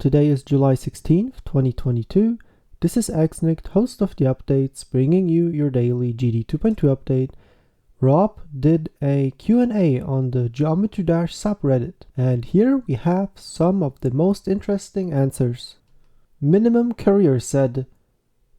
today is July 16th, 2022. This is 𝗟𝗏𝐸𝐺, host of the updates, bringing you your daily GD 2.2 update. Rob did a Q&A on the 𝗟𝗏𝐸𝐺 subreddit, and here we have some of the most interesting answers. Minimum Career said,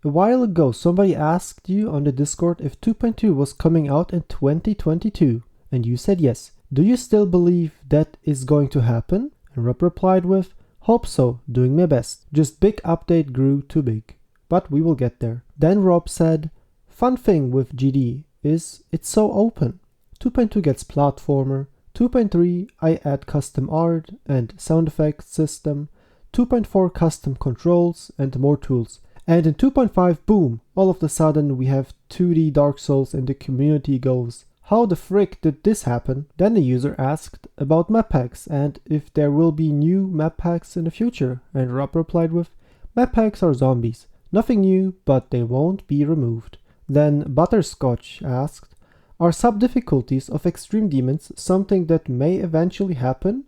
a while ago somebody asked you on the Discord if 2.2 was coming out in 2022, and you said yes. Do you still believe that is going to happen? And Rob replied with, hope so, doing my best. Just big update grew too big. But we will get there. Then Rob said, fun thing with GD is it's so open. 2.2 gets platformer, 2.3 I add custom art and sound effects system, 2.4 custom controls and more tools. And in 2.5, boom, all of a sudden we have 2D Dark Souls and the community goes, how the frick did this happen? Then the user asked about map packs and if there will be new map packs in the future, and Rob replied with, map packs are zombies. Nothing new, but they won't be removed. Then Butterscotch asked, are sub-difficulties of extreme demons something that may eventually happen?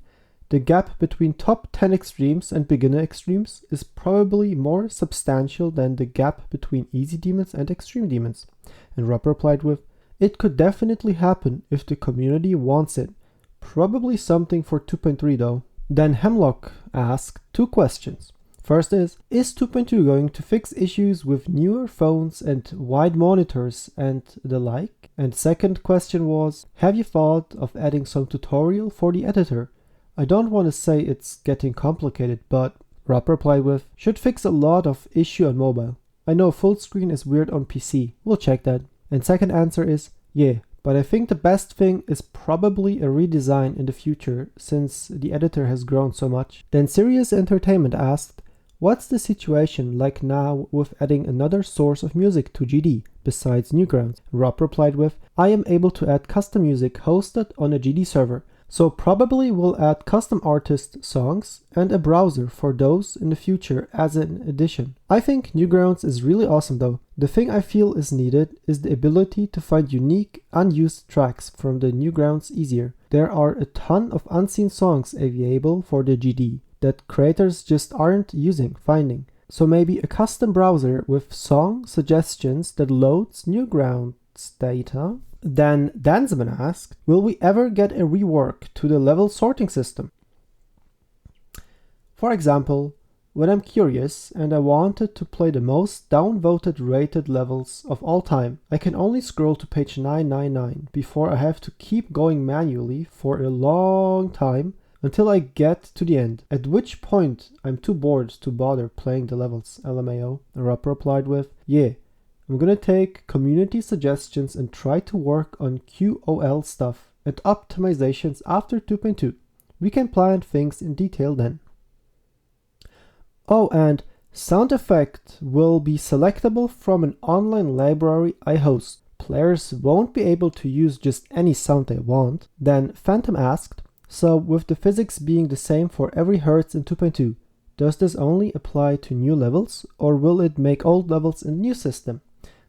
The gap between top 10 extremes and beginner extremes is probably more substantial than the gap between easy demons and extreme demons. And Rob replied with, it could definitely happen if the community wants it. Probably something for 2.3 though. Then Hemlock asked two questions. First is 2.2 going to fix issues with newer phones and wide monitors and the like? And second question was, have you thought of adding some tutorial for the editor? I don't want to say it's getting complicated, but Rob replied with, should fix a lot of issue on mobile. I know full screen is weird on PC, we'll check that. And second answer is, yeah, but I think the best thing is probably a redesign in the future since the editor has grown so much. Then Serious Entertainment asked, what's the situation like now with adding another source of music to GD besides Newgrounds? Rob replied with, I am able to add custom music hosted on a GD server. So probably we'll add custom artist songs and a browser for those in the future as an addition. I think Newgrounds is really awesome though. The thing I feel is needed is the ability to find unique, unused tracks from the Newgrounds easier. There are a ton of unseen songs available for the GD that creators just aren't finding. So maybe a custom browser with song suggestions that loads Newgrounds data. Then Dansman asked, will we ever get a rework to the level sorting system? For example, when I'm curious and I wanted to play the most downvoted rated levels of all time, I can only scroll to page 999 before I have to keep going manually for a long time until I get to the end, at which point I'm too bored to bother playing the levels, LMAO. Rob replied with, yeah, I'm gonna take community suggestions and try to work on QOL stuff and optimizations after 2.2. We can plan things in detail then. Oh, and sound effect will be selectable from an online library I host. Players won't be able to use just any sound they want. Then Phantom asked, so with the physics being the same for every hertz in 2.2, does this only apply to new levels or will it make old levels in the new system?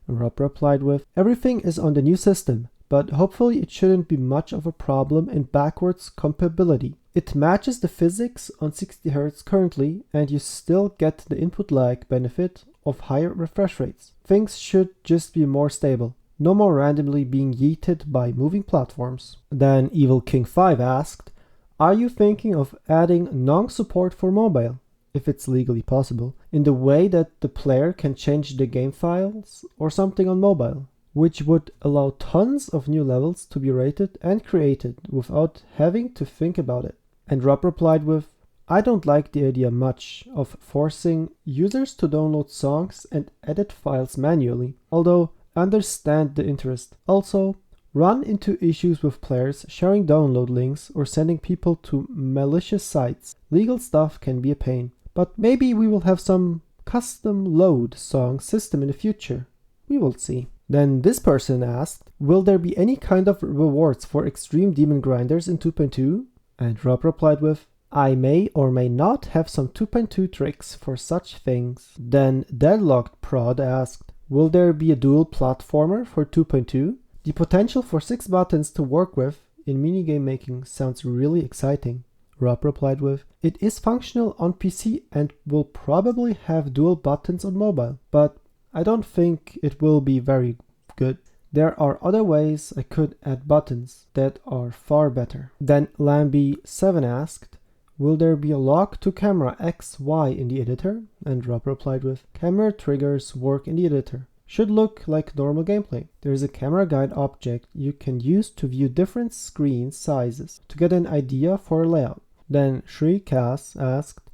Rob replied with, everything is on the new system, but hopefully it shouldn't be much of a problem in backwards compatibility. It matches the physics on 60 Hz currently, and you still get the input lag benefit of higher refresh rates. Things should just be more stable. No more randomly being yeeted by moving platforms. Then 𝗟𝗏𝘃5 asked, are you thinking of adding non-support for mobile, if it's legally possible, in the way that the player can change the game files or something on mobile, which would allow tons of new levels to be rated and created without having to think about it? And Rob replied with, I don't like the idea much of forcing users to download songs and edit files manually, although I understand the interest. Also, run into issues with players sharing download links or sending people to malicious sites. Legal stuff can be a pain. But maybe we will have some custom load song system in the future. We will see. Then this person asked, will there be any kind of rewards for extreme demon grinders in 2.2? And Rob replied with, I may or may not have some 2.2 tricks for such things. Then Deadlocked Prod asked, will there be a dual platformer for 2.2? The potential for 6 buttons to work with in minigame making sounds really exciting. Rob replied with, "It is functional on PC and will probably have dual buttons on mobile, but I don't think it will be very good. There are other ways I could add buttons that are far better." Then 𝗟𝗶𝘃𝗀𝘀 asked, "Will there be a lock to camera XY in the editor?" And Rob replied with, "Camera triggers work in the editor. Should look like normal gameplay. There is a camera guide object you can use to view different screen sizes to get an idea for a layout." Then 𝗟𝗏𝘃𝐴𝑠 asked,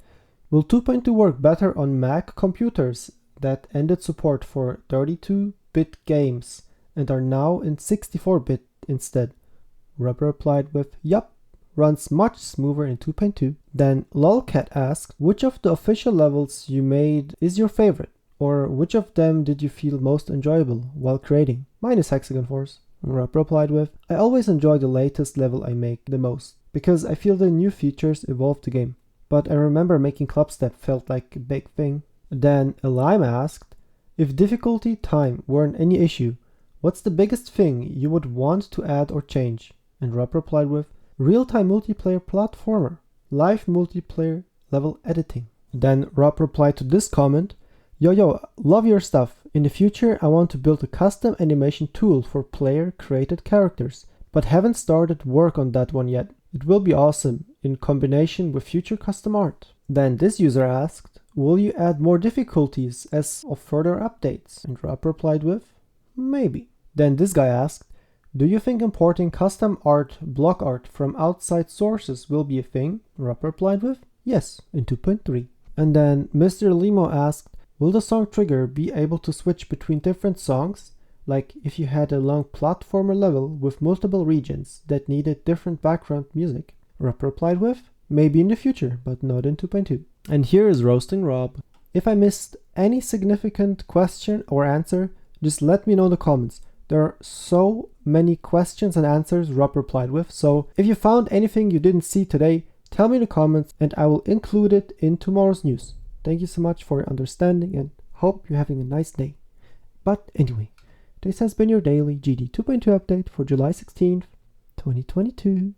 "Will 2.2 work better on Mac computers that ended support for 32-bit games and are now in 64-bit instead?" Rob replied with, "Yup, runs much smoother in 2.2. Then lolcat asked, "Which of the official levels you made is your favorite? Or which of them did you feel most enjoyable while creating?" "Mine is Hexagon Force." Rob replied with, "I always enjoy the latest level I make the most, because I feel the new features evolve the game. But I remember making Clubstep felt like a big thing." Then 𝗟𝗏𝗋𝗄 asked, "If difficulty time weren't any issue, what's the biggest thing you would want to add or change?" And Rob replied with, "Real-time multiplayer platformer, live multiplayer level editing." Then Rob replied to this comment, Yo, love your stuff. In the future, I want to build a custom animation tool for player-created characters, but haven't started work on that one yet. It will be awesome in combination with future custom art." Then this user asked, "Will you add more difficulties as of further updates?" And Rob replied with, "Maybe." Then this guy asked, "Do you think importing custom art, block art from outside sources will be a thing?" Rob replied with, "Yes, in 2.3. And then Mr. Limo asked, "Will the song trigger be able to switch between different songs? Like if you had a long platformer level with multiple regions that needed different background music?" Rob replied with, "Maybe in the future, but not in 2.2. And here is Roasting Rob. If I missed any significant question or answer, just let me know in the comments. There are so many questions and answers Rob replied with, so if you found anything you didn't see today, tell me in the comments and I will include it in tomorrow's news. Thank you so much for your understanding and hope you're having a nice day. But anyway, this has been your daily GD 2.2 update for July 16th, 2022.